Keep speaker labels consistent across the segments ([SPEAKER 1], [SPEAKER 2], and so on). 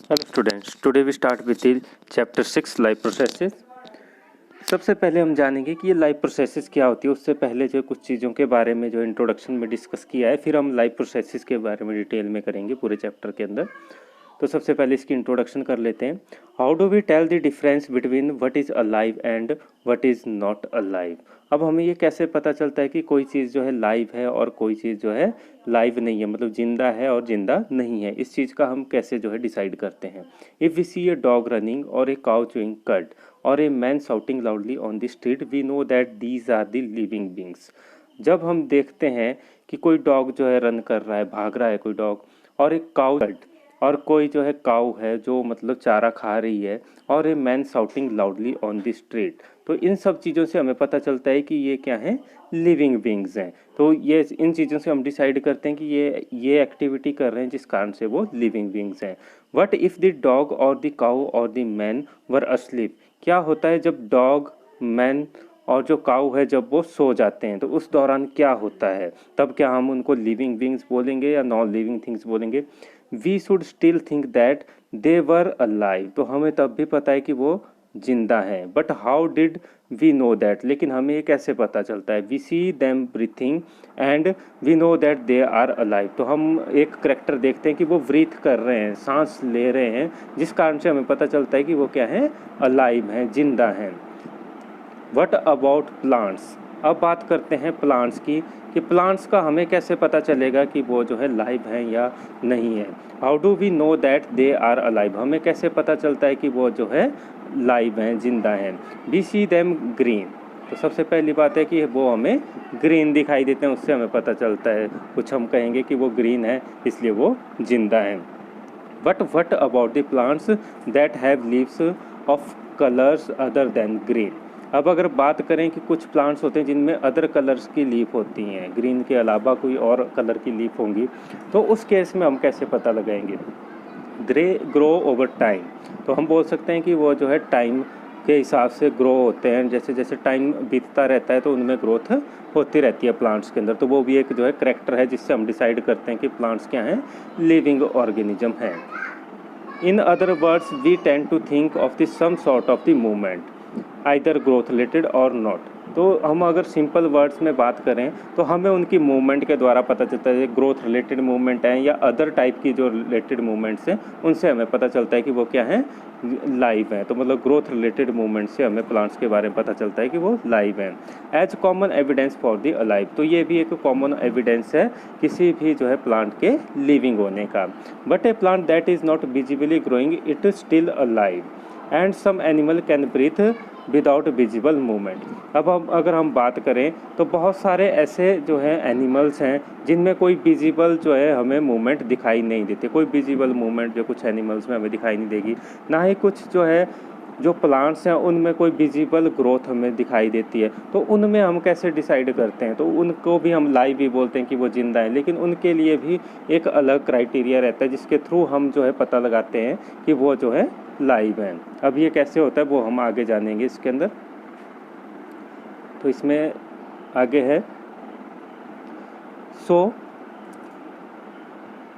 [SPEAKER 1] Hello students, today we start with the chapter 6 life processes. सबसे पहले हम जानेंगे कि ये लाइफ प्रोसेसेस क्या होती है। उससे पहले जो कुछ चीज़ों के बारे में जो इंट्रोडक्शन में डिस्कस किया है, फिर हम लाइफ प्रोसेसेस के बारे में डिटेल में करेंगे पूरे चैप्टर के अंदर। तो सबसे पहले इसकी इंट्रोडक्शन कर लेते हैं। How do we tell the difference between what is alive and what is not alive. अब हमें ये कैसे पता चलता है कि कोई चीज़ जो है लाइव है और कोई चीज़ जो है लाइव नहीं है, मतलब जिंदा है और जिंदा नहीं है। इस चीज़ का हम कैसे जो है डिसाइड करते हैं। If we see a dog running और ए काउ चूइंग कड और a man shouting loudly on the street, we know that these are the living beings. जब हम देखते हैं कि कोई डॉग जो है रन कर रहा है, भाग रहा है कोई डॉग, और एक काउ और कोई जो है काऊ है जो मतलब चारा खा रही है, और a man shouting loudly on the street, तो इन सब चीज़ों से हमें पता चलता है कि ये क्या है, लिविंग बींग्स हैं। तो ये इन चीज़ों से हम डिसाइड करते हैं कि ये एक्टिविटी कर रहे हैं जिस कारण से वो लिविंग बींग्स हैं। वट इफ़ द डॉग और द काऊ और द मैन वर अस्लीप। क्या होता है जब डॉग, मैन और जो काऊ है जब वो सो जाते हैं, तो उस दौरान क्या होता है, तब क्या हम उनको लिविंग बींग्स बोलेंगे या नॉन लिविंग थिंग्स बोलेंगे। We should still think that they were alive. तो हमें तब भी पता है कि वो जिंदा हैं। But how did we know that, लेकिन हमें ये कैसे पता चलता है। We see them breathing and we know that they are alive. तो हम एक करेक्टर देखते हैं कि वो ब्रीथ कर रहे हैं, सांस ले रहे हैं, जिस कारण से हमें पता चलता है कि वो क्या है, अलाइव हैं, जिंदा हैं। What about plants. अब बात करते हैं प्लांट्स की, कि प्लांट्स का हमें कैसे पता चलेगा कि वो जो है लाइव हैं या नहीं है। How do we know that they are alive. हमें कैसे पता चलता है कि वो जो है लाइव हैं, जिंदा हैं। We see them green. तो सबसे पहली बात है कि वो हमें ग्रीन दिखाई देते हैं, उससे हमें पता चलता है, कुछ हम कहेंगे कि वो ग्रीन है इसलिए वो जिंदा हैं। But what about the plants that have leaves of colours other than green. अब अगर बात करें कि कुछ प्लांट्स होते हैं जिनमें अदर कलर्स की लीफ होती हैं, ग्रीन के अलावा कोई और कलर की लीफ होंगी, तो उस केस में हम कैसे पता लगाएंगे। They grow over time. तो हम बोल सकते हैं कि वो जो है टाइम के हिसाब से ग्रो होते हैं, जैसे जैसे टाइम बीतता रहता है तो उनमें ग्रोथ होती रहती है प्लांट्स के अंदर। तो वो भी एक जो है करेक्टर है जिससे हम डिसाइड करते हैं कि प्लांट्स क्या हैं, लिविंग ऑर्गेनिज्म हैं। In other words we tend to think of the some sort of the movement either growth related और नॉट। तो हम अगर सिंपल वर्ड्स में बात करें तो हमें उनकी मूवमेंट के द्वारा पता चलता है, ग्रोथ रिलेटेड मूवमेंट है या अदर टाइप की जो रिलेटेड मूवमेंट्स हैं उनसे हमें पता चलता है कि वो क्या है, लाइव हैं। तो मतलब ग्रोथ रिलेटेड मूवमेंट से हमें प्लांट्स के बारे में पता चलता है कि वो लाइव हैं। As common evidence for the alive. तो ये भी एक कॉमन एविडेंस है किसी भी जो है प्लांट के लिविंग होने का। But a plant that is not visibly growing it is still alive and some animal can breathe without visible movement. अब हम अगर हम बात करें तो बहुत सारे ऐसे जो हैं एनिमल्स हैं जिनमें कोई विजिबल जो है हमें मूवमेंट दिखाई नहीं देती। कोई विजिबल मूवमेंट जो कुछ एनिमल्स में हमें दिखाई नहीं देगी, ना ही कुछ जो है जो प्लांट्स हैं उनमें कोई विजिबल ग्रोथ हमें दिखाई देती है। तो उनमें हम कैसे डिसाइड करते हैं, तो उनको भी हम लाइव भी बोलते हैं कि वो जिंदा है, लेकिन उनके लिए भी एक अलग क्राइटेरिया रहता है जिसके थ्रू हम जो है पता लगाते हैं कि वो जो है लाइव हैं। अब ये कैसे होता है वो हम आगे जानेंगे इसके अंदर। तो इसमें आगे है, so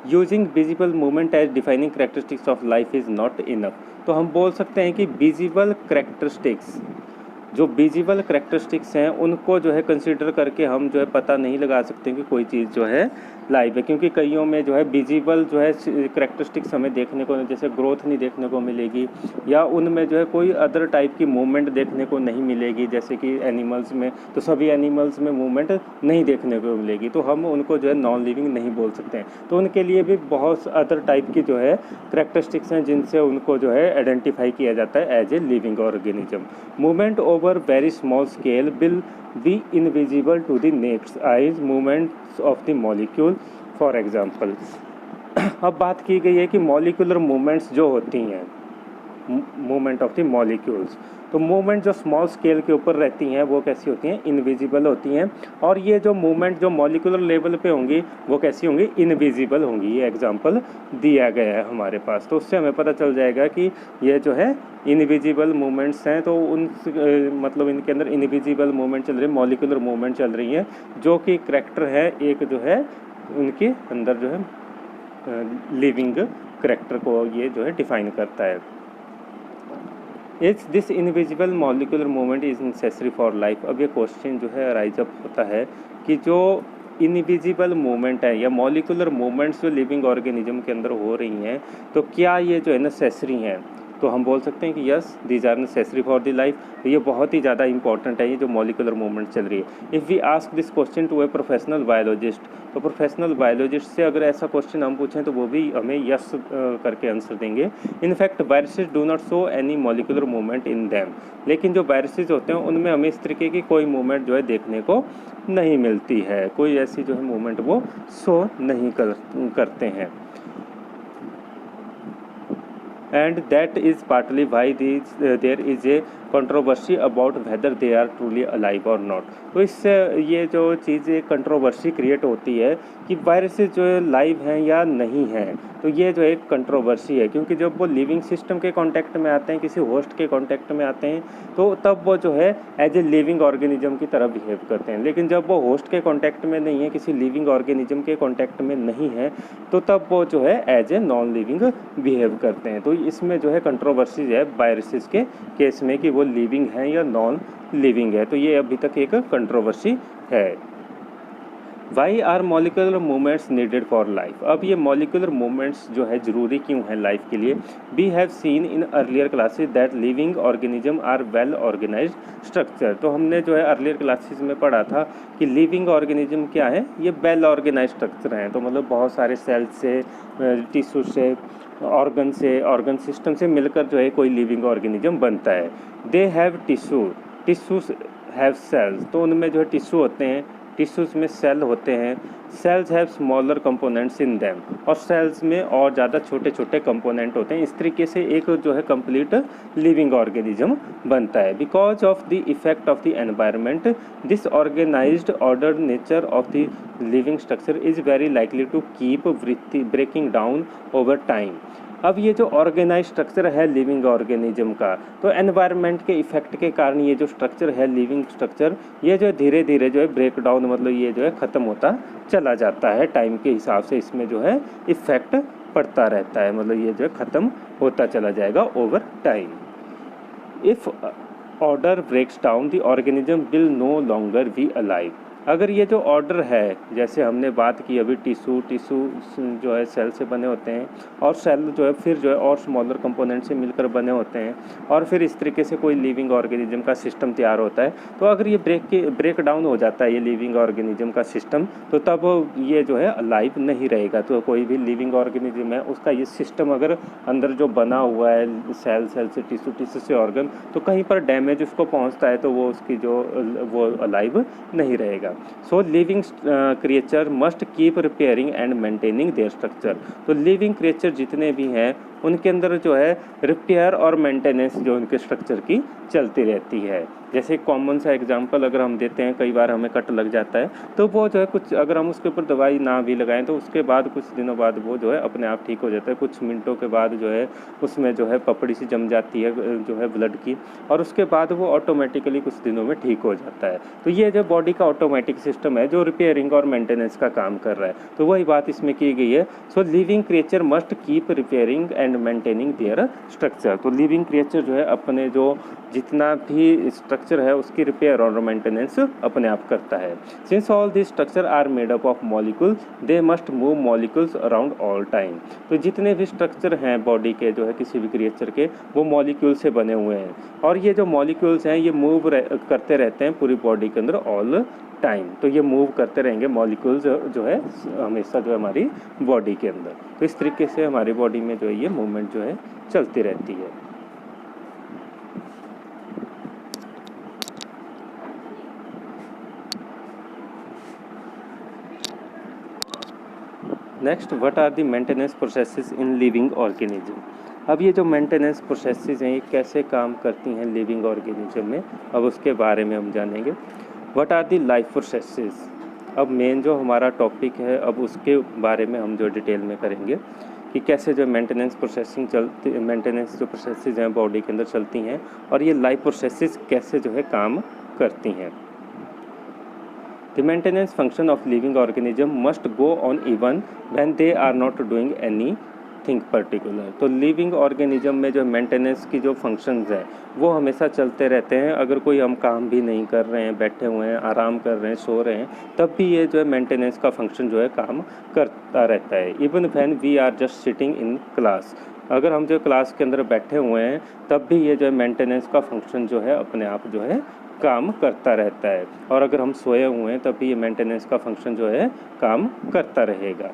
[SPEAKER 1] using visible movement as defining characteristics of life is not enough. तो हम बोल सकते हैं कि विजिबल करेक्टरिस्टिक्स, जो विजिबल करेक्टरिस्टिक्स हैं उनको जो है कंसीडर करके हम जो है पता नहीं लगा सकते कि कोई चीज़ जो है लाइव है, क्योंकि कईयों में जो है विजिबल जो है करेक्टरिस्टिक्स हमें देखने को, जैसे ग्रोथ नहीं देखने को मिलेगी, या उनमें जो है कोई अदर टाइप की मूवमेंट देखने को नहीं मिलेगी, जैसे कि एनिमल्स में तो सभी एनिमल्स में मूवमेंट नहीं देखने को मिलेगी, तो हम उनको जो है नॉन लिविंग नहीं बोल सकते हैं। तो उनके लिए भी बहुत अदर टाइप की जो है करेक्टरिस्टिक्स हैं जिनसे उनको जो है आइडेंटिफाई किया जाता है as a living organism. Movement over very small scale will be invisible to the next eyes movements of the molecule for example. अब बात की गई है कि मॉलिक्यूलर मूवमेंट्स जो होती हैं, मूवमेंट ऑफ द मॉलिक्यूल्स, तो मूवमेंट जो स्मॉल स्केल के ऊपर रहती हैं वो कैसी होती हैं, इनविजिबल होती हैं। और ये जो मूवमेंट जो मॉलिक्यूलर लेवल पे होंगी वो कैसी होंगी, इनविजिबल होंगी। ये एग्जांपल दिया गया है हमारे पास, तो उससे हमें पता चल जाएगा कि ये जो है इनविजिबल मूवमेंट्स हैं। तो उन मतलब इनके अंदर इनविजिबल मूवमेंट चल रही है, मॉलिक्यूलर मूवमेंट चल रही हैं, जो कि करैक्टर है एक जो है उनके अंदर जो है लिविंग करेक्टर को ये जो है डिफाइन करता है। Is this invisible molecular movement is necessary for life. अब ये क्वेश्चन जो है राइज अप होता है कि जो इनविजिबल मूवमेंट है या मॉलिकुलर मूवमेंट्स जो लिविंग ऑर्गेनिज्म के अंदर हो रही हैं, तो क्या ये जो है नेसेसरी हैं? तो हम बोल सकते हैं कि yes, these are necessary for the life. ये बहुत ही ज़्यादा इंपॉर्टेंट है, ये जो मॉलिकुलर मूवमेंट चल रही है। If we ask this question to a professional biologist, तो प्रोफेशनल बायोलॉजिस्ट से अगर ऐसा क्वेश्चन हम पूछें तो वो भी हमें यस करके आंसर देंगे। In fact viruses do not show any molecular movement in them. लेकिन जो वायरसेस होते हैं उनमें हमें इस तरीके की कोई मूवमेंट जो है देखने को नहीं मिलती है, कोई ऐसी जो है मूवमेंट वो शो नहीं करते हैं। And that is partly why there is a controversy about whether they are truly alive or not। तो इससे ये जो चीज़ एक कंट्रोवर्सी क्रिएट होती है कि वायरसेस जो है लाइव हैं या नहीं हैं, तो ये जो एक कंट्रोवर्सी है, क्योंकि जब वो लिविंग सिस्टम के कांटेक्ट में आते हैं, किसी होस्ट के कांटेक्ट में आते हैं, तो तब वो जो है एज ए लिविंग ऑर्गेनिज्म की तरह बिहेव करते हैं। लेकिन जब वो होस्ट के कांटेक्ट में नहीं है, किसी लिविंग ऑर्गेनिज्म के कांटेक्ट में नहीं है, तो तब वो जो है as a non living behave करते हैं। तो इसमें जो है कंट्रोवर्सी है वायरसेस के केस में कि वो लिविंग हैं या नॉन लिविंग है, तो ये अभी तक एक कंट्रोवर्सी है। Why are molecular movements needed for life. अब ये मॉलिकुलर मूवमेंट्स जो है ज़रूरी क्यों हैं लाइफ के लिए? We have seen in earlier classes that living organism are well organised structure. तो हमने जो है अर्लियर क्लासेस में पढ़ा था कि लिविंग ऑर्गेनिज्म क्या है, ये वेल ऑर्गेनाइज स्ट्रक्चर हैं। तो मतलब बहुत सारे सेल से, टिश्यू से, ऑर्गन से, ऑर्गन सिस्टम से मिलकर जो है कोई लिविंग ऑर्गेनिज्म बनता है। They have tissues have cells. तो उनमें जो है टिश्यू होते हैं, टिश्यूज़ में सेल होते हैं। Cells have smaller components in them, और सेल्स में और ज़्यादा छोटे छोटे कंपोनेंट होते हैं। इस तरीके से एक जो है कंप्लीट लिविंग ऑर्गेनिज्म बनता है। Because of the effect of the environment, this organised ordered nature of the living structure is very likely to keep breaking down over time. अब ये जो ऑर्गेनाइज स्ट्रक्चर है लिविंग ऑर्गेनिज्म का, तो environment के effect के कारण ये जो स्ट्रक्चर है लिविंग स्ट्रक्चर, ये जो धीरे धीरे जो है ब्रेक डाउन, मतलब ये जो है ख़त्म होता चला जाता है। टाइम के हिसाब से इसमें जो है इफेक्ट पड़ता रहता है, मतलब ये जो है ख़त्म होता चला जाएगा over time. If order breaks down the organism will no longer be alive. अगर ये जो ऑर्डर है, जैसे हमने बात की अभी, टिश्यू जो है सेल से बने होते हैं, और सेल जो है फिर जो है और स्मॉलर कंपोनेंट से मिलकर बने होते हैं, और फिर इस तरीके से कोई लिविंग ऑर्गेनिज्म का सिस्टम तैयार होता है। तो अगर ये ब्रेक डाउन हो जाता है ये लिविंग ऑर्गेनिज्म का सिस्टम, तो तब ये जो है अलाइव नहीं रहेगा। तो कोई भी लिविंग ऑर्गेनिज्म है उसका ये सिस्टम अगर अंदर जो बना हुआ है सेल से टिश्यू से ऑर्गन, तो कहीं पर डैमेज उसको पहुँचता है तो वो उसकी जो वो अलाइव नहीं रहेगा। So living creature must keep repairing and maintaining their structure. तो लिविंग क्रिएचर जितने भी हैं उनके अंदर जो है रिपेयर और मेंटेनेंस जो उनके स्ट्रक्चर की चलती रहती है। जैसे कॉमन सा एग्जांपल अगर हम देते हैं, कई बार हमें कट लग जाता है, तो वो जो है कुछ अगर हम उसके ऊपर दवाई ना भी लगाएं तो उसके बाद कुछ दिनों बाद वो जो है अपने आप ठीक हो जाता है। कुछ मिनटों के बाद जो है उसमें जो है पपड़ी सी जम जाती है जो है ब्लड की, और उसके बाद वो ऑटोमेटिकली कुछ दिनों में ठीक हो जाता है। तो ये जो बॉडी का ऑटोमेटिक सिस्टम है जो रिपेयरिंग और मेंटेनेंस का काम कर रहा है, तो वही बात इसमें की गई है। So living creature must keep repairing and maintaining their structure. तो लिविंग क्रिएचर जो है अपने जो जितना भी स्ट्रक्चर है उसकी रिपेयर और मेंटेनेंस अपने आप करता है। Since all this structure are made up of molecule, they must move molecules around all time. तो जितने भी स्ट्रक्चर हैं बॉडी के जो है किसी भी क्रिएचर के, वो मॉलिक्यूल से बने हुए हैं, और ये जो मॉलिक्यूल्स हैं ये मूव करते रहते हैं पूरी बॉडी के अंदर ऑल टाइम। तो ये मूव करते रहेंगे मॉलिक्यूल्स जो है हमेशा जो है हमारी बॉडी के अंदर। तो इस तरीके से हमारी बॉडी में जो है ये मूवमेंट जो है चलती रहती है। Next, what are the maintenance processes in living organism. अब ये जो मेंटेनेंस प्रोसेसेस हैं ये कैसे काम करती हैं लिविंग ऑर्गेनिज्म में, अब उसके बारे में हम जानेंगे। What are the life processes. अब मेन जो हमारा टॉपिक है अब उसके बारे में हम जो डिटेल में करेंगे कि कैसे जो मेंटेनेंस जो प्रोसेसेस हैं बॉडी के अंदर चलती हैं, और ये लाइफ प्रोसेसेस कैसे जो है काम करती हैं। The maintenance function of living organism must go on even when they are not doing any nothing particular. तो लिविंग ऑर्गेनिज्म में जो मेंटेनेंस की जो फंक्शंस हैं वो हमेशा चलते रहते हैं। अगर कोई हम काम भी नहीं कर रहे हैं, बैठे हुए हैं, आराम कर रहे हैं, सो रहे हैं, तब भी ये जो है मेंटेनेंस का फंक्शन जो है काम करता रहता है। Even when we are just sitting in class, अगर हम जो क्लास के अंदर बैठे हुए हैं तब भी ये जो है मेंटेनेंस का फंक्शन जो है अपने आप जो है काम करता रहता है। और अगर हम सोए हुए हैं तब भी ये मेंटेनेंस का फंक्शन जो है काम करता रहेगा।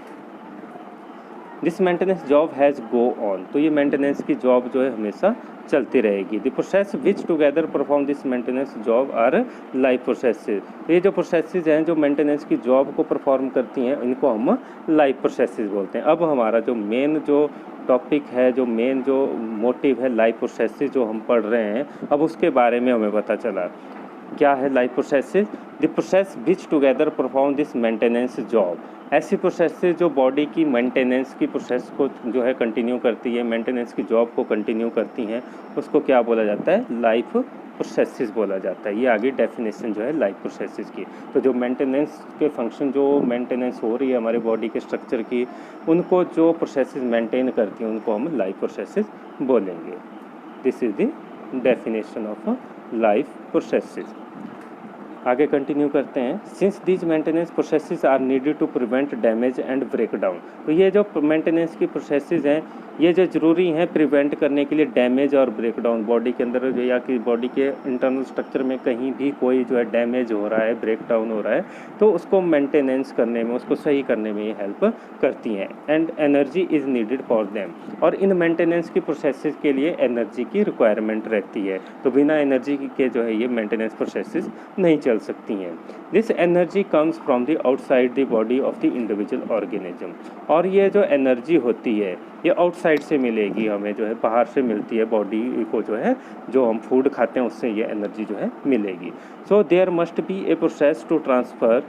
[SPEAKER 1] This maintenance job has go on, तो ये मेंटेनेंस की जॉब जो है हमेशा चलती रहेगी। The process which together perform this maintenance job our life processes. ये जो प्रोसेसेस हैं जो मेंटेनेंस की जॉब को परफॉर्म करती हैं इनको हम लाइफ प्रोसेसेस बोलते हैं। अब हमारा जो मेन जो टॉपिक है, जो मेन जो मोटिव है लाइफ प्रोसेसेस जो हम पढ़ रहे हैं, अब उसके बारे में हमें पता चला। क्या है life processes? The process which together perform this maintenance job. ऐसी प्रोसेसेस जो बॉडी की मेंटेनेंस की प्रोसेस को जो है कंटिन्यू करती है, मेंटेनेंस की जॉब को कंटिन्यू करती हैं, उसको क्या बोला जाता है? लाइफ प्रोसेसेस बोला जाता है। ये आगे डेफिनेशन जो है लाइफ प्रोसेसेस की। तो जो मेंटेनेंस के फंक्शन, जो मेंटेनेंस हो रही है हमारे बॉडी के स्ट्रक्चर की, उनको जो प्रोसेसेस मेंटेन करती हैं उनको हम लाइफ प्रोसेसेस बोलेंगे। This is the definition of life processes. आगे कंटिन्यू करते हैं। Since these maintenance processes are needed to prevent damage and break down, तो ये जो मेंटेनेंस की प्रोसेसेस हैं ये जो ज़रूरी हैं प्रिवेंट करने के लिए डैमेज और ब्रेक डाउन, बॉडी के अंदर जो या कि बॉडी के इंटरनल स्ट्रक्चर में कहीं भी कोई जो है डैमेज हो रहा है, ब्रेक डाउन हो रहा है, तो उसको मेंटेनेंस करने में, उसको सही करने में ये हेल्प करती हैं। And energy is needed for them, और इन मेंटेनेंस की प्रोसेसेस के लिए एनर्जी की रिक्वायरमेंट रहती है। तो बिना एनर्जी के जो है ये मेंटेनेंस प्रोसेसेस नहीं चल सकती हैं। This energy comes from the outside the body of the individual organism, और ये जो एनर्जी होती है ये आउटसाइड से मिलेगी हमें, जो है बाहर से मिलती है बॉडी को, जो है जो हम फूड खाते हैं उससे ये एनर्जी जो है मिलेगी। So there must be a process to transfer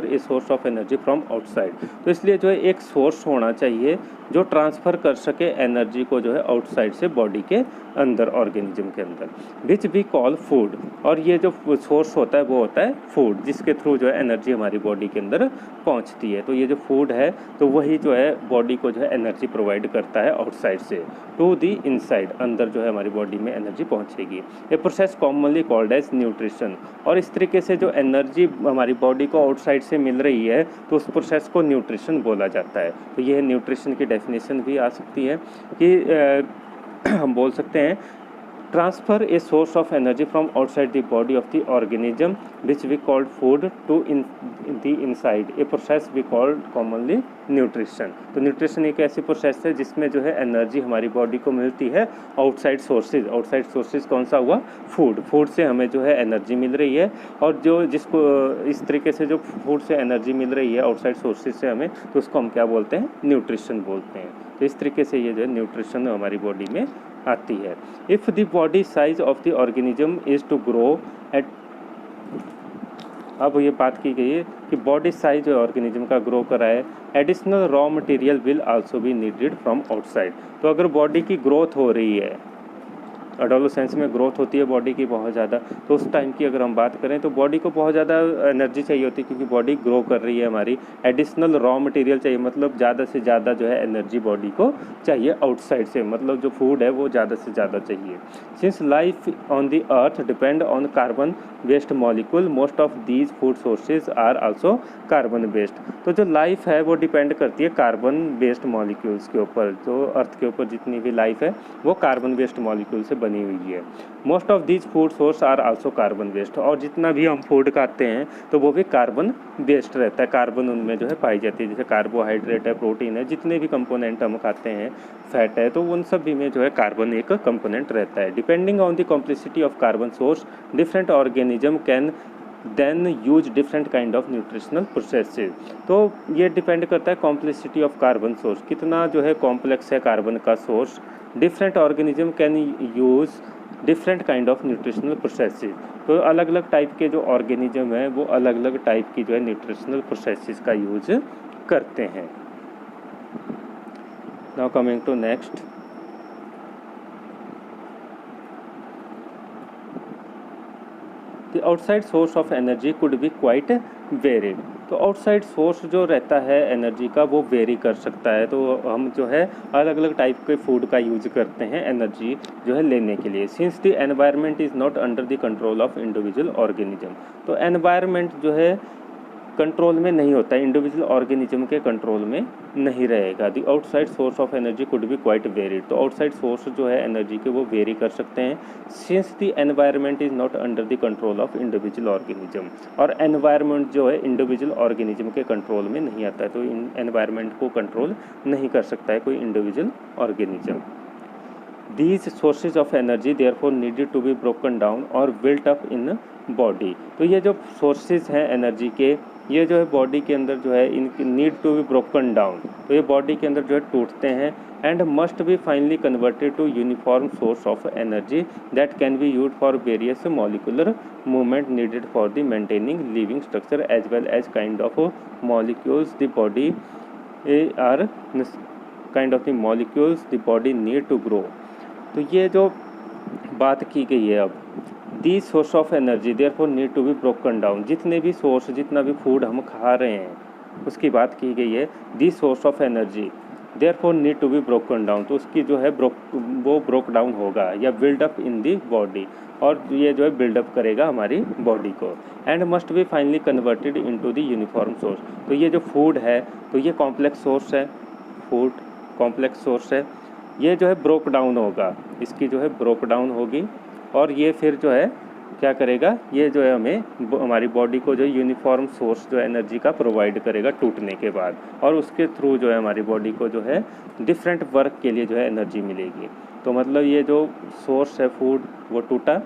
[SPEAKER 1] a source of energy from outside. तो इसलिए जो है एक सोर्स होना चाहिए जो ट्रांसफ़र कर सके एनर्जी को जो है आउटसाइड से बॉडी के अंदर, ऑर्गेनिज्म के अंदर, विच वी कॉल फूड। और ये जो सोर्स होता है वो होता है फूड, जिसके थ्रू जो है एनर्जी हमारी बॉडी के अंदर पहुंचती है। तो ये जो फूड है तो वही जो है बॉडी को जो है एनर्जी प्रोवाइड करता है आउटसाइड से टू दी इनसाइड, अंदर जो है हमारी बॉडी में एनर्जी पहुंचेगी। ये process commonly called as nutrition. और इस तरीके से जो एनर्जी हमारी बॉडी को आउटसाइड से मिल रही है तो उस प्रोसेस को न्यूट्रिशन बोला जाता है। तो ये न्यूट्रिशन की डेफिनेशन भी आ सकती है कि हम बोल सकते हैं transfer a source of energy from outside the body of the organism which we called food to in the inside, a process we called commonly nutrition. तो न्यूट्रिशन एक ऐसी प्रोसेस है जिसमें जो है एनर्जी हमारी बॉडी को मिलती है आउटसाइड सोर्सेज। आउटसाइड सोर्सेज कौन सा हुआ? फूड। फूड से हमें जो है एनर्जी मिल रही है, और जो जिसको इस तरीके से जो फूड से एनर्जी मिल रही है आउटसाइड सोर्सेज से हमें, तो उसको हम क्या बोलते हैं? न्यूट्रिशन बोलते हैं। तो इस तरीके से ये जो है न्यूट्रिशन हमारी बॉडी में आती है। If the body size of the organism is to grow at, अब ये बात की गई है कि बॉडी साइज जो ऑर्गेनिज्म का ग्रो कराए, additional raw material will also be needed from outside. तो अगर बॉडी की ग्रोथ हो रही है, एडोलेसेंस में ग्रोथ होती है बॉडी की बहुत ज़्यादा, तो उस टाइम की अगर हम बात करें तो बॉडी को बहुत ज़्यादा एनर्जी चाहिए होती है, क्योंकि बॉडी ग्रो कर रही है हमारी। एडिशनल रॉ मटेरियल चाहिए, मतलब ज़्यादा से ज़्यादा जो है एनर्जी बॉडी को चाहिए आउटसाइड से, मतलब जो फूड है वो ज़्यादा से ज़्यादा चाहिए। Since life on the earth depend on carbon based molecule, most of these food sources are also carbon based. तो जो लाइफ है वो डिपेंड करती है कार्बन बेस्ड मॉलिक्यूल्स के ऊपर। जो अर्थ के ऊपर जितनी भी लाइफ है वो कार्बन बेस्ड मॉलिक्यूल से बनी हुई है। Most of these food source are also carbon based, और जितना भी हम फूड खाते हैं तो वो भी कार्बन बेस्ड रहता है, कार्बन उनमें जो है पाई जाती है। जैसे कार्बोहाइड्रेट है, प्रोटीन है, जितने भी कंपोनेंट हम खाते हैं, फैट है, तो उन सभी में जो है कार्बन एक कंपोनेंट रहता है। Depending on the complexity of carbon source different organism can then use different kind of nutritional processes. तो ये डिपेंड करता है कॉम्प्लेक्सिटी ऑफ कार्बन सोर्स, कितना जो है कॉम्प्लेक्स है कार्बन का source. Different organism can use different kind of nutritional processes. तो अलग अलग टाइप के जो ऑर्गेनिज्म हैं वो अलग अलग टाइप की जो है न्यूट्रिशनल प्रोसेसेस का यूज करते हैं। Now coming to next, the outside source of energy could be quite varied। तो आउटसाइड सोर्स जो रहता है एनर्जी का वो वेरी कर सकता है। तो हम जो है अलग अलग टाइप के फूड का यूज करते हैं एनर्जी जो है लेने के लिए। Since the environment is not under the control of individual organism, तो एनवायरनमेंट जो है कंट्रोल में नहीं होता है, इंडिविजुअल ऑर्गेनिज्म के कंट्रोल में नहीं रहेगा। The outside source of energy could be quite varied, तो आउटसाइड सोर्स जो है एनर्जी के वो वेरी कर सकते हैं। Since the environment is not under the control of individual organism, और एनवायरनमेंट जो है इंडिविजुअल ऑर्गेनिज्म के कंट्रोल में नहीं आता है, तो एनवायरनमेंट को कंट्रोल नहीं कर सकता है कोई individual organism. These sources of energy therefore needed to be broken down और built up in body, तो ये जो sources हैं एनर्जी के, ये जो है बॉडी के अंदर जो है इनकी need to be broken down, तो ये बॉडी के अंदर जो है टूटते हैं and must be finally converted to uniform source of energy that can be used for various molecular movement needed for the maintaining living structure as well as kind of molecules the body are kind of the molecules the body need to grow. तो ये जो बात की गई है अब, the source of energy therefore need to be broken down, जितने भी सोर्स जितना भी फूड हम खा रहे हैं उसकी बात की गई है। The source of energy therefore need to be broken down, तो उसकी जो है वो ब्रोक डाउन होगा या बिल्डअप इन दी बॉडी, और ये जो है बिल्डअप करेगा हमारी बॉडी को। And must be finally converted into the uniform source, तो ये जो फूड है तो ये कॉम्प्लेक्स सोर्स है, फूड कॉम्प्लेक्स सोर्स है, ये जो है ब्रोक डाउन होगा, इसकी जो है ब्रोक डाउन होगी, और ये फिर जो है क्या करेगा, ये जो है हमें हमारी बॉडी को जो यूनिफॉर्म सोर्स जो एनर्जी का प्रोवाइड करेगा टूटने के बाद, और उसके थ्रू जो है हमारी बॉडी को जो है डिफरेंट वर्क के लिए जो है एनर्जी मिलेगी। तो मतलब ये जो सोर्स है फूड वो टूटा,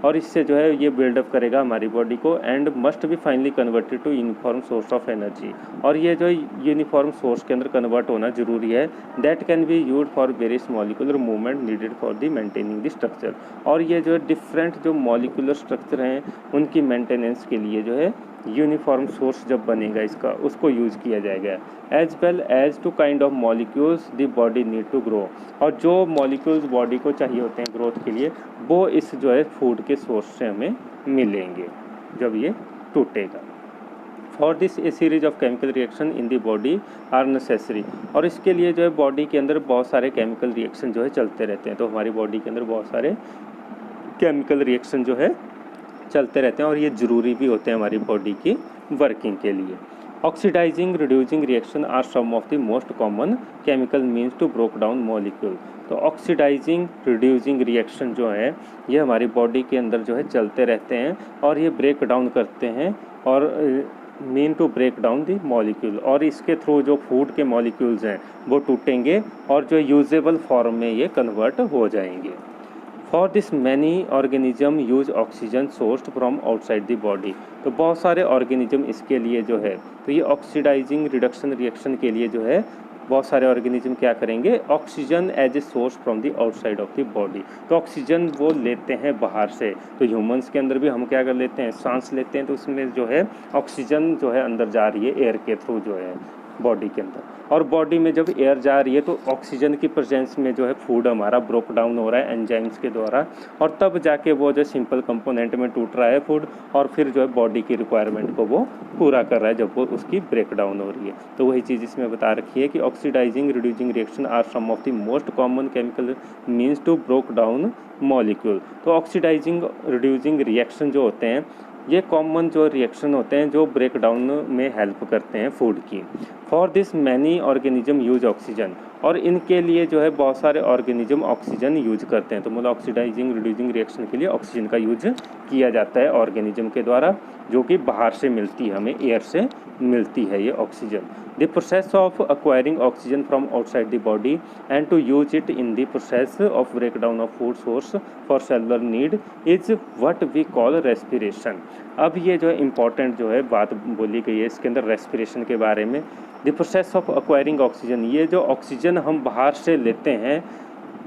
[SPEAKER 1] और इससे जो है ये बिल्डअप करेगा हमारी बॉडी को, and must be finally converted to uniform source of energy, और ये जो यूनिफॉर्म सोर्स के अंदर कन्वर्ट होना जरूरी है। That can be used for various molecular movement needed for the maintaining the structure, और ये जो डिफरेंट जो मॉलिक्यूलर स्ट्रक्चर हैं उनकी मेंटेनेंस के लिए जो है यूनिफॉर्म सोर्स जब बनेगा इसका, उसको यूज़ किया जाएगा। As well as to kind of molecules the body need to grow, और जो मॉलिक्यूल्स बॉडी को चाहिए होते हैं ग्रोथ के लिए वो इस जो है फूड के सोर्स से हमें मिलेंगे जब ये टूटेगा। For this a series of chemical reaction in the body are necessary, और इसके लिए जो है बॉडी के अंदर बहुत सारे केमिकल रिएक्शन जो है चलते रहते हैं, तो हमारी बॉडी के अंदर बहुत सारे केमिकल रिएक्शन जो है चलते रहते हैं, और ये ज़रूरी भी होते हैं हमारी बॉडी की वर्किंग के लिए। Oxidising reducing reaction are some of the most common chemical means to broke down molecule, तो ऑक्सीडाइजिंग रिड्यूसिंग रिएक्शन जो है ये हमारी बॉडी के अंदर जो है चलते रहते हैं, और ये ब्रेक डाउन करते हैं, और mean to break down the molecule, और इसके थ्रू जो फूड के मॉलिक्यूल्स हैं वो टूटेंगे और जो यूजेबल फॉर्म में ये कन्वर्ट हो जाएंगे। For this many organism use oxygen sourced from outside the body, तो बहुत सारे ऑर्गेनिज्म इसके लिए जो है, तो ये ऑक्सीडाइजिंग रिडक्शन रिएक्शन के लिए जो है बहुत सारे ऑर्गेनिज्म क्या करेंगे, oxygen as a source from the outside of the body, तो ऑक्सीजन वो लेते हैं बाहर से। तो ह्यूमंस के अंदर भी हम क्या कर लेते हैं, सांस लेते हैं, तो उसमें जो है ऑक्सीजन जो है अंदर जा रही है एयर के थ्रू जो है बॉडी के अंदर, और बॉडी में जब एयर जा रही है तो ऑक्सीजन की प्रेजेंस में जो है फूड हमारा ब्रोक डाउन हो रहा है एंजाइम्स के द्वारा, और तब जाके वो जो सिंपल कंपोनेंट में टूट रहा है फूड, और फिर जो है बॉडी की रिक्वायरमेंट को वो पूरा कर रहा है जब वो उसकी ब्रेक डाउन हो रही है। तो वही चीज़ इसमें बता रखी है कि oxidising reducing reaction are some of the most common chemical means to broke down molecule, तो ऑक्सीडाइजिंग रिड्यूसिंग रिएक्शन जो होते हैं ये कॉमन जो रिएक्शन होते हैं जो ब्रेक डाउन में हेल्प करते हैं फूड की। For this many organism use oxygen, और इनके लिए जो है बहुत सारे ऑर्गेनिज्म ऑक्सीजन यूज करते हैं, तो मतलब ऑक्सीडाइजिंग रिड्यूसिंग रिएक्शन के लिए ऑक्सीजन का यूज किया जाता है ऑर्गेनिज्म के द्वारा, जो कि बाहर से मिलती है, हमें एयर से मिलती है ये oxygen. The process of acquiring oxygen from outside the body and to use it in the process of break down of food source for cellular need is what we call respiration. अब ये जो है important जो है बात बोली गई है इसके अंदर रेस्पिरेशन के बारे में। The process of acquiring oxygen, ये जो ऑक्सीजन हम बाहर से लेते हैं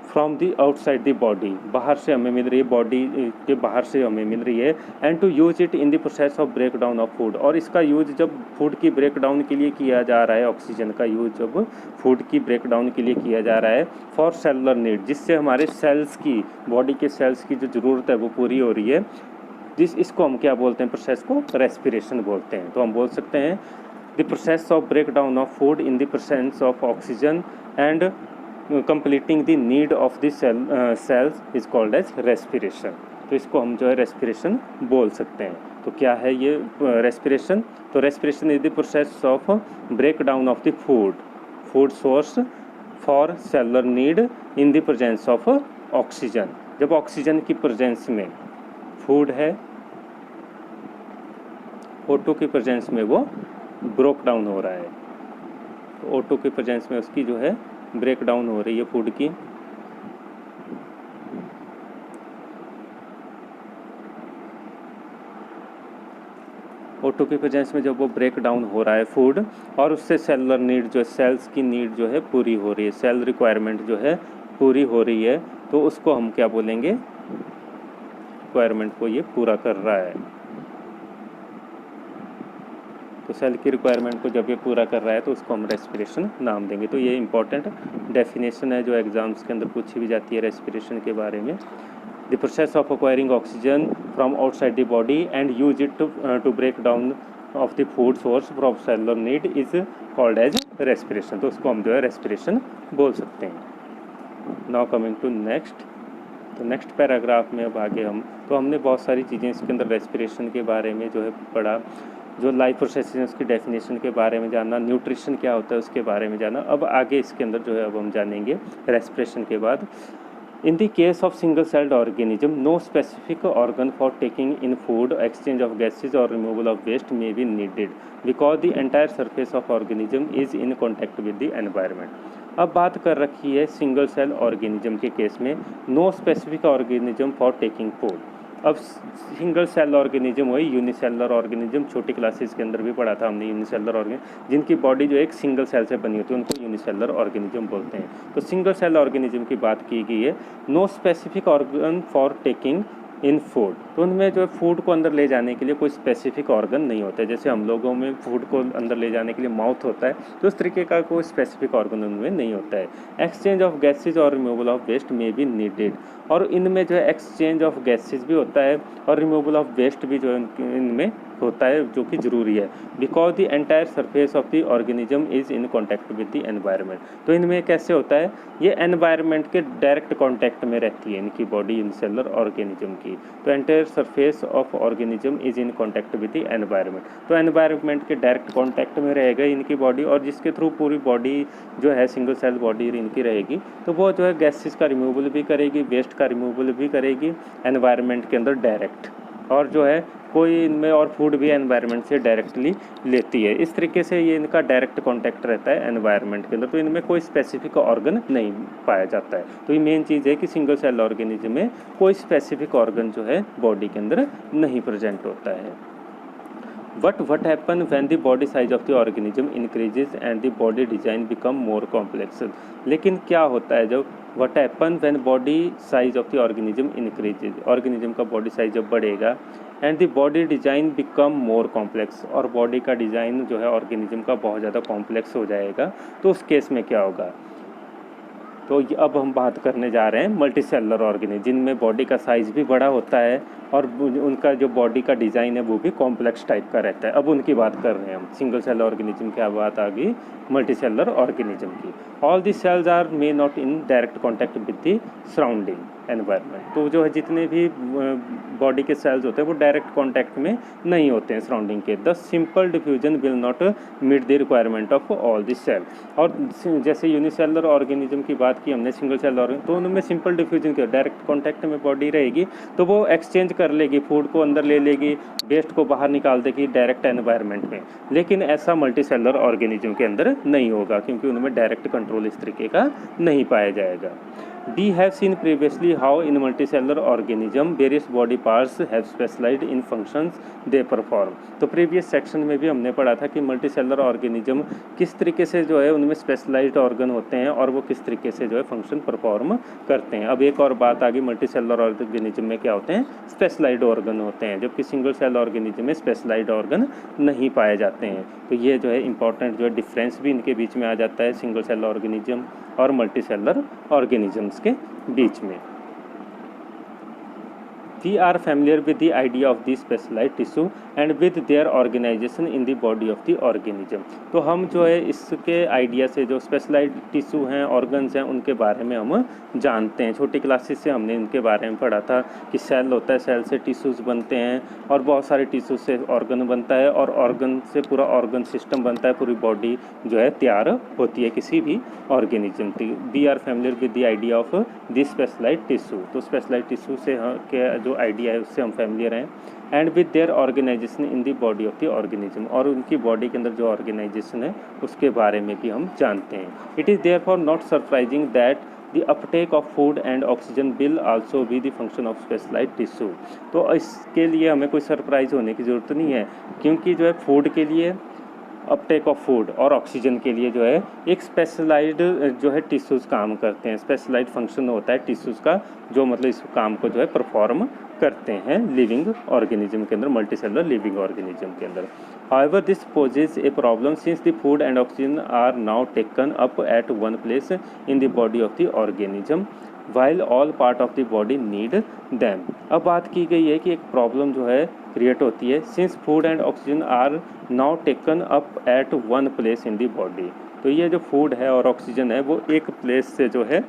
[SPEAKER 1] from the outside the body, बाहर से हमें मिल रही है, बॉडी के बाहर से हमें मिल रही है, and to use it in the process of break down of food, और इसका यूज जब फूड की ब्रेक डाउन के लिए किया जा रहा है, ऑक्सीजन का यूज जब फूड की ब्रेक डाउन के लिए किया जा रहा है फॉर सेलुलर नीड, जिससे हमारे सेल्स की, बॉडी के सेल्स की जो ज़रूरत है वो पूरी हो रही है, इसको हम क्या बोलते हैं, प्रोसेस को रेस्पिरेशन बोलते हैं। तो हम बोल सकते हैं the process of break down of food in the presence of oxygen and completing the need of the cells is called as respiration. तो इसको हम जो है रेस्पिरेशन बोल सकते हैं। तो क्या है ये रेस्पिरेशन? तो respiration is the process of break down of the food source for cellular need in the presence of oxygen. जब ऑक्सीजन की प्रेजेंस में फूड है, O2 की प्रेजेंस में वो ब्रोक डाउन हो रहा है। तो O2 की प्रेजेंस में उसकी जो है ब्रेक डाउन हो रही है फूड की। O2 की प्रेजेंस में जब वो ब्रेक डाउन हो रहा है फूड, और उससे सेलुलर नीड जो है, सेल्स की नीड जो है पूरी हो रही है, सेल रिक्वायरमेंट जो है पूरी हो रही है, तो उसको हम क्या बोलेंगे? रिक्वायरमेंट को ये पूरा कर रहा है। तो सेल की रिक्वायरमेंट को जब ये पूरा कर रहा है तो उसको हम रेस्पिरेशन नाम देंगे। तो ये इंपॉर्टेंट डेफिनेशन है जो एग्जाम्स के अंदर पूछी भी जाती है रेस्पिरेशन के बारे में। The process of acquiring oxygen from outside the body and use it to break down of the food source from cellular need is called as respiration. तो उसको हम जो है रेस्पिरेशन बोल सकते हैं। Now coming to next. तो next paragraph में अब आगे हमने बहुत सारी चीज़ें इसके अंदर रेस्पिरेशन के बारे में जो है पढ़ा, जो लाइफ प्रोसेसेस हैं उसकी डेफिनेशन के बारे में जाना, न्यूट्रिशन क्या होता है उसके बारे में जाना। अब आगे इसके अंदर जो है अब हम जानेंगे रेस्पिरेशन के बाद। In the case of single-celled organism, no specific organ for taking in food, exchange of gases or removal of waste may be needed because the entire surface of organism is in contact with the environment. अब बात कर रखी है single cell organism के case में, no specific organism for taking food. अब single cell organism वही unicellular organism, छोटी क्लासेस के अंदर भी पढ़ा था हमने यूनिसेलुलर ऑर्गेनिज्म, जिनकी बॉडी जो एक सिंगल सेल से बनी होती है उनको यूनिसेलुलर ऑर्गेनिज्म बोलते हैं। तो सिंगल सेल ऑर्गेनिज्म की बात की गई है, no specific organ for taking in food. तो उनमें जो है फूड को अंदर ले जाने के लिए कोई स्पेसिफिक ऑर्गन नहीं होता है। जैसे हम लोगों में फूड को अंदर ले जाने के लिए माउथ होता है, तो उस तरीके का कोई स्पेसिफिक ऑर्गन उनमें नहीं होता है। एक्सचेंज ऑफ गैसेज और रिमूवल ऑफ वेस्ट में बी नीडेड, और इनमें जो है एक्सचेंज ऑफ गैसेज भी होता है और रिमूवल ऑफ वेस्ट भी जो है इनमें होता है, जो कि ज़रूरी है। Because the entire surface of the organism is in contact with the environment. तो इनमें कैसे होता है, ये एनवायरनमेंट के डायरेक्ट कॉन्टैक्ट में रहती है इनकी बॉडी, यूनिसेलुलर ऑर्गेनिज्म की। तो entire surface of organism is in contact with the environment. तो एनवायरनमेंट के डायरेक्ट कॉन्टैक्ट में रहेगा इनकी बॉडी, और जिसके थ्रू पूरी बॉडी जो है सिंगल सेल बॉडी इनकी रहेगी। तो वो जो है गैसेस का रिमूवल भी करेगी, वेस्ट का रिमूवल भी करेगी एनवायरनमेंट के अंदर डायरेक्ट, और जो है कोई इनमें और फूड भी एनवायरनमेंट से डायरेक्टली लेती है। इस तरीके से ये इनका डायरेक्ट कांटेक्ट रहता है एनवायरनमेंट के अंदर। तो इनमें कोई स्पेसिफिक ऑर्गन नहीं पाया जाता है। तो ये मेन चीज़ है कि सिंगल सेल ऑर्गेनिज्म में कोई स्पेसिफिक ऑर्गन जो है बॉडी के अंदर नहीं प्रेजेंट होता है। what happen when the body size of the organism increases and the body design become more complex। लेकिन क्या होता है जब what happen when body size of the organism increases, organism का बॉडी साइज जब बढ़ेगा, and the body design become more complex, और body का डिज़ाइन जो है ऑर्गेनिज्म का बहुत ज़्यादा कॉम्प्लेक्स हो जाएगा, तो उस केस में क्या होगा। तो अब हम बात करने जा रहे हैं मल्टी सेलुलर ऑर्गेनिज्म, जिनमें बॉडी का साइज़ भी बड़ा होता है और उनका जो बॉडी का डिज़ाइन है वो भी कॉम्प्लेक्स टाइप का रहता है। अब उनकी बात कर रहे हैं हम। सिंगल सेल ऑर्गेनिज्म की बात आ गई मल्टी सेलुलर ऑर्गेनिज्म की। All the cells are may not in direct contact with the surrounding environment. तो जो है जितने भी बॉडी के सेल्स होते हैं वो डायरेक्ट कॉन्टैक्ट में नहीं होते हैं सराउंडिंग के। The simple diffusion will not meet the requirement of all the cell. और जैसे यूनिसेलुलर ऑर्गेनिज्म की बात की हमने सिंगल सेल ऑर्गेनिज्म, तो उनमें सिंपल डिफ्यूजन के डायरेक्ट कॉन्टैक्ट में बॉडी रहेगी, तो वो एक्सचेंज कर लेगी, फूड को अंदर ले लेगी, वेस्ट को बाहर निकाल देगी डायरेक्ट एनवायरनमेंट में। लेकिन ऐसा मल्टी सेलुलर ऑर्गेनिज्म के अंदर नहीं होगा, क्योंकि उनमें डायरेक्ट कंट्रोल इस तरीके का नहीं पाया जाएगा। We have seen previously how in multicellular organism various body parts have specialized in functions they perform। तो प्रीवियस सेक्शन में भी हमने पढ़ा था कि मल्टीसेलुलर ऑर्गेनिज्म किस तरीके से जो है उनमें स्पेशलाइज्ड ऑर्गन होते हैं और वो किस तरीके से जो है फंक्शन परफॉर्म करते हैं। अब एक और बात आ गई, मल्टीसेलुलर ऑर्गेनिज्म में क्या होते हैं, स्पेशलाइज्ड ऑर्गन होते हैं, जबकि सिंगल सेल ऑर्गेनिज्म में स्पेशलाइज्ड ऑर्गन नहीं पाए जाते हैं। तो ये जो है इंपॉर्टेंट जो है डिफरेंस भी इनके बीच में आ जाता है, सिंगल सेल ऑर्गेनिज्म और मल्टीसेलुलर ऑर्गेनिजम्स के बीच में। We are familiar with the idea of the specialized tissue and with their organization in the body of the organism. तो हम जो है इसके आइडिया से जो स्पेशलाइज्ड टिश्यू हैं, ऑर्गन्स हैं, उनके बारे में हम जानते हैं। छोटी क्लासेस से हमने इनके बारे में पढ़ा था कि सेल होता है, सेल से टिश्यूज़ बनते हैं और बहुत सारे टिश्यू से ऑर्गन बनता है और ऑर्गन से पूरा ऑर्गन सिस्टम बनता है, पूरी बॉडी जो है तैयार होती है किसी भी ऑर्गेनिज्म की। We are familiar with the idea of this specialised tissue. तो स्पेशलाइज्ड टिश्यू से के जो आइडिया है उससे हम फैमिलियर हैं। And with their organisation in the body of the organism, और उनकी बॉडी के अंदर जो ऑर्गेनाइजेशन है उसके बारे में भी हम जानते हैं। It is therefore not surprising that the uptake of food and oxygen will also be the function of specialised tissue. तो इसके लिए हमें कोई सरप्राइज होने की ज़रूरत नहीं है, क्योंकि जो है फूड के लिए, अपटेक ऑफ फूड और ऑक्सीजन के लिए जो है एक स्पेशलाइज्ड जो है टिश्यूज़ काम करते हैं। स्पेशलाइज्ड फंक्शन होता है टिश्यूज़ का, जो मतलब इस काम को जो है परफॉर्म करते हैं लिविंग ऑर्गेनिज्म के अंदर, मल्टीसेलुलर लिविंग ऑर्गेनिज्म के अंदर। However this poses a problem since the food and oxygen are now taken up at one place in the body of the organism while all part of the body need them. अब बात की गई है कि एक problem जो है create होती है since food and oxygen are now taken up at one place in the body. तो ये जो फूड है और ऑक्सीजन है वो एक प्लेस से जो है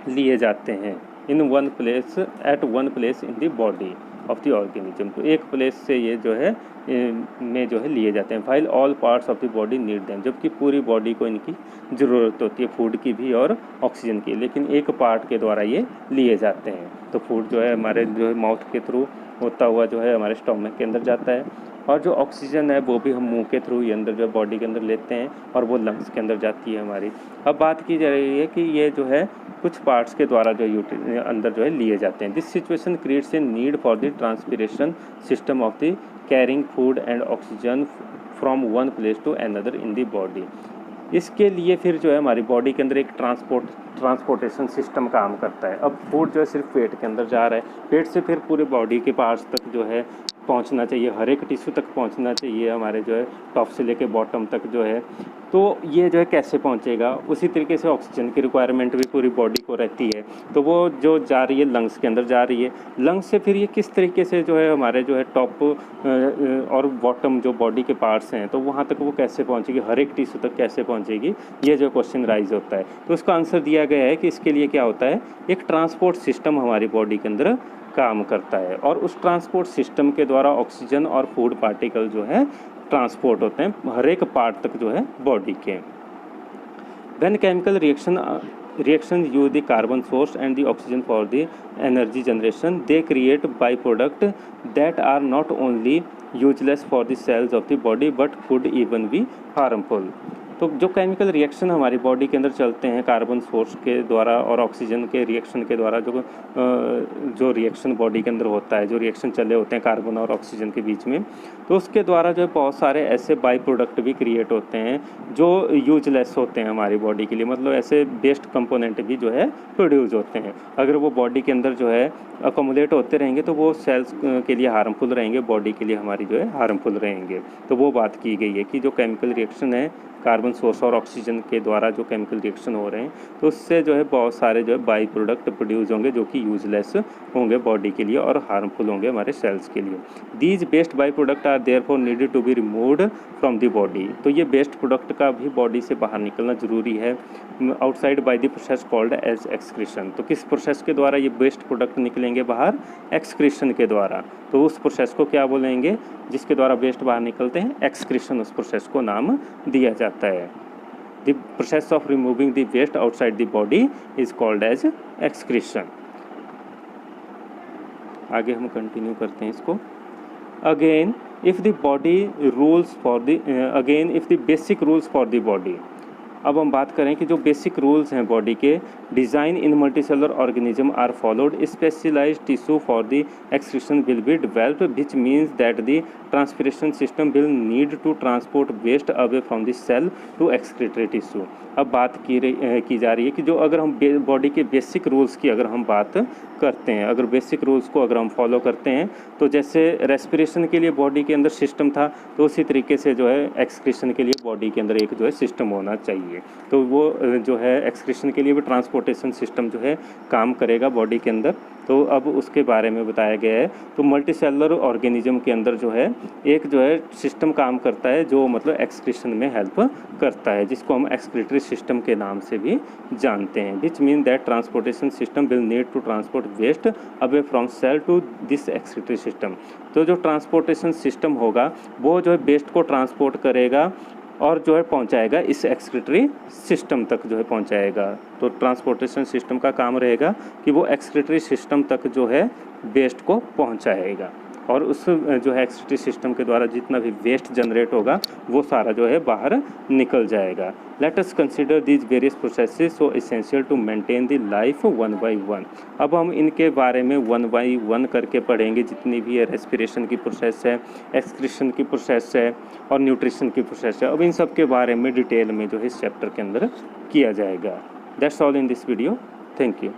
[SPEAKER 1] लिए जाते हैं, in one place, at one place in the body of the organism. तो एक प्लेस से ये जो है में जो है लिए जाते हैं। While all parts of the body need them, जबकि पूरी बॉडी को इनकी ज़रूरत होती है, फूड की भी और ऑक्सीजन की, लेकिन एक पार्ट के द्वारा ये लिए जाते हैं। तो फूड जो है हमारे जो है माउथ के थ्रू होता हुआ जो है हमारे स्टोमक के अंदर जाता है, और जो ऑक्सीजन है वो भी हम मुंह के थ्रू ही अंदर जो है बॉडी के अंदर लेते हैं और वो लंग्स के अंदर जाती है हमारी। अब बात की जा रही है कि ये जो है कुछ पार्ट्स के द्वारा जो अंदर जो है लिए जाते हैं। This situation creates a need for the transpiration system of the carrying food and oxygen from one place to another in the body. इसके लिए फिर जो है हमारी बॉडी के अंदर एक ट्रांसपोर्टेशन सिस्टम काम करता है। अब फूड जो है सिर्फ पेट के अंदर जा रहा है, पेट से फिर पूरे बॉडी के पार्ट्स तक जो है पहुंचना चाहिए, हर एक टिश्यू तक पहुंचना चाहिए, हमारे जो है टॉप से लेके बॉटम तक जो है। तो ये जो है कैसे पहुंचेगा? उसी तरीके से ऑक्सीजन की रिक्वायरमेंट भी पूरी बॉडी को रहती है, तो वो जो जा रही है लंग्स के अंदर जा रही है। लंग्स से फिर ये किस तरीके से जो है हमारे जो है टॉप और बॉटम जो बॉडी के पार्ट्स हैं, तो वहाँ तक वो कैसे पहुँचेगी, हर एक टिश्यू तक कैसे पहुँचेगी, ये जो क्वेश्चन राइज होता है। तो उसका आंसर दिया गया है कि इसके लिए क्या होता है, एक ट्रांसपोर्ट सिस्टम हमारी बॉडी के अंदर काम करता है, और उस ट्रांसपोर्ट सिस्टम के द्वारा ऑक्सीजन और फूड पार्टिकल जो है ट्रांसपोर्ट होते हैं हर एक पार्ट तक जो है बॉडी के। When chemical reaction use the carbon source and the oxygen for the energy generation, they create byproduct that are not only useless for the cells of the body but could even be harmful। तो जो chemical reaction हमारी body के अंदर चलते हैं carbon source के द्वारा और ऑक्सीजन के रिएक्शन के द्वारा, जो रिएक्शन बॉडी के अंदर होता है, जो रिएक्शन चले होते हैं कार्बन और ऑक्सीजन के बीच में, तो उसके द्वारा जो है बहुत सारे ऐसे बाई प्रोडक्ट भी क्रिएट होते हैं जो यूजलेस होते हैं हमारी बॉडी के लिए। मतलब ऐसे बेस्ट कंपोनेंट भी जो है प्रोड्यूस होते हैं। अगर वो बॉडी के अंदर जो है अकोमुलेट होते रहेंगे तो वो सेल्स के लिए हार्मफुल रहेंगे, बॉडी के लिए हमारी जो है हार्मफुल रहेंगे। तो वो बात की गई है कि जो केमिकल रिएक्शन है कार्बन सोर्स और ऑक्सीजन के द्वारा जो केमिकल रिएक्शन हो रहे हैं, तो उससे जो है बहुत सारे जो है बाई प्रोडक्ट प्रोड्यूस होंगे जो कि यूजलेस होंगे बॉडी के लिए और हार्मफुल होंगे हमारे सेल्स के लिए। These waste by product are therefore needed to be removed from the body. तो ये बेस्ट प्रोडक्ट का भी बॉडी से बाहर निकलना जरूरी है outside by the process called as excretion. तो किस प्रोसेस के द्वारा ये बेस्ट प्रोडक्ट निकलेंगे बाहर? एक्सक्रीशन के द्वारा। तो उस प्रोसेस को क्या बोलेंगे जिसके द्वारा वेस्ट बाहर निकलते हैं? एक्सक्रीशन, उस प्रोसेस को नाम दिया जाता है। The process of removing the waste outside the body is called as excretion. आगे हम कंटिन्यू करते हैं इसको। Again if the body rules for the again if the basic rules for the body. अब हम बात करें कि जो बेसिक रूल्स हैं बॉडी के, design in multicellular organism are followed, specialised tissue for the excretion will be developed which means that the transpiration system will need to transport waste away from the cell to excretory tissue. अब बात की जा रही है कि जो अगर हम बॉडी के बेसिक रूल्स की अगर हम बात करते हैं, अगर बेसिक रूल्स को अगर हम फॉलो करते हैं, तो जैसे रेस्पिरेशन के लिए बॉडी के अंदर सिस्टम था, तो उसी तरीके से जो है एक्सक्रीशन के लिए बॉडी के अंदर एक जो है सिस्टम होना चाहिए। लिए। तो वो जो है एक्सक्रीशन के लिए भी ट्रांसपोर्टेशन सिस्टम जो है काम करेगा बॉडी के अंदर। तो अब उसके बारे में बताया गया है। तो मल्टीसेलुलर ऑर्गेनिज्म के अंदर जो है एक जो है सिस्टम काम करता है जो मतलब एक्सक्रीशन में हेल्प करता है, जिसको हम एक्सक्रीटरी सिस्टम के नाम से भी जानते हैं। Which mean that transportation system will need to transport waste away from cell to this excretory system. तो जो ट्रांसपोर्टेशन सिस्टम होगा वो जो है वेस्ट को ट्रांसपोर्ट करेगा और जो है पहुंचाएगा इस एक्सक्रीटरी सिस्टम तक जो है पहुंचाएगा। तो ट्रांसपोर्टेशन सिस्टम का काम रहेगा कि वो एक्सक्रीटरी सिस्टम तक जो है वेस्ट को पहुंचाएगा और उस जो है एक्सक्रीटरी सिस्टम के द्वारा जितना भी वेस्ट जनरेट होगा वो सारा जो है बाहर निकल जाएगा। Let us consider these various processes so essential to maintain the life one by one. अब हम इनके बारे में वन बाय वन करके पढ़ेंगे, जितनी भी है रेस्पिरेशन की प्रोसेस है, एक्सक्रीशन की प्रोसेस है और न्यूट्रिशन की प्रोसेस है। अब इन सब के बारे में डिटेल में जो है इस चैप्टर के अंदर किया जाएगा। That's all in this video. Thank you.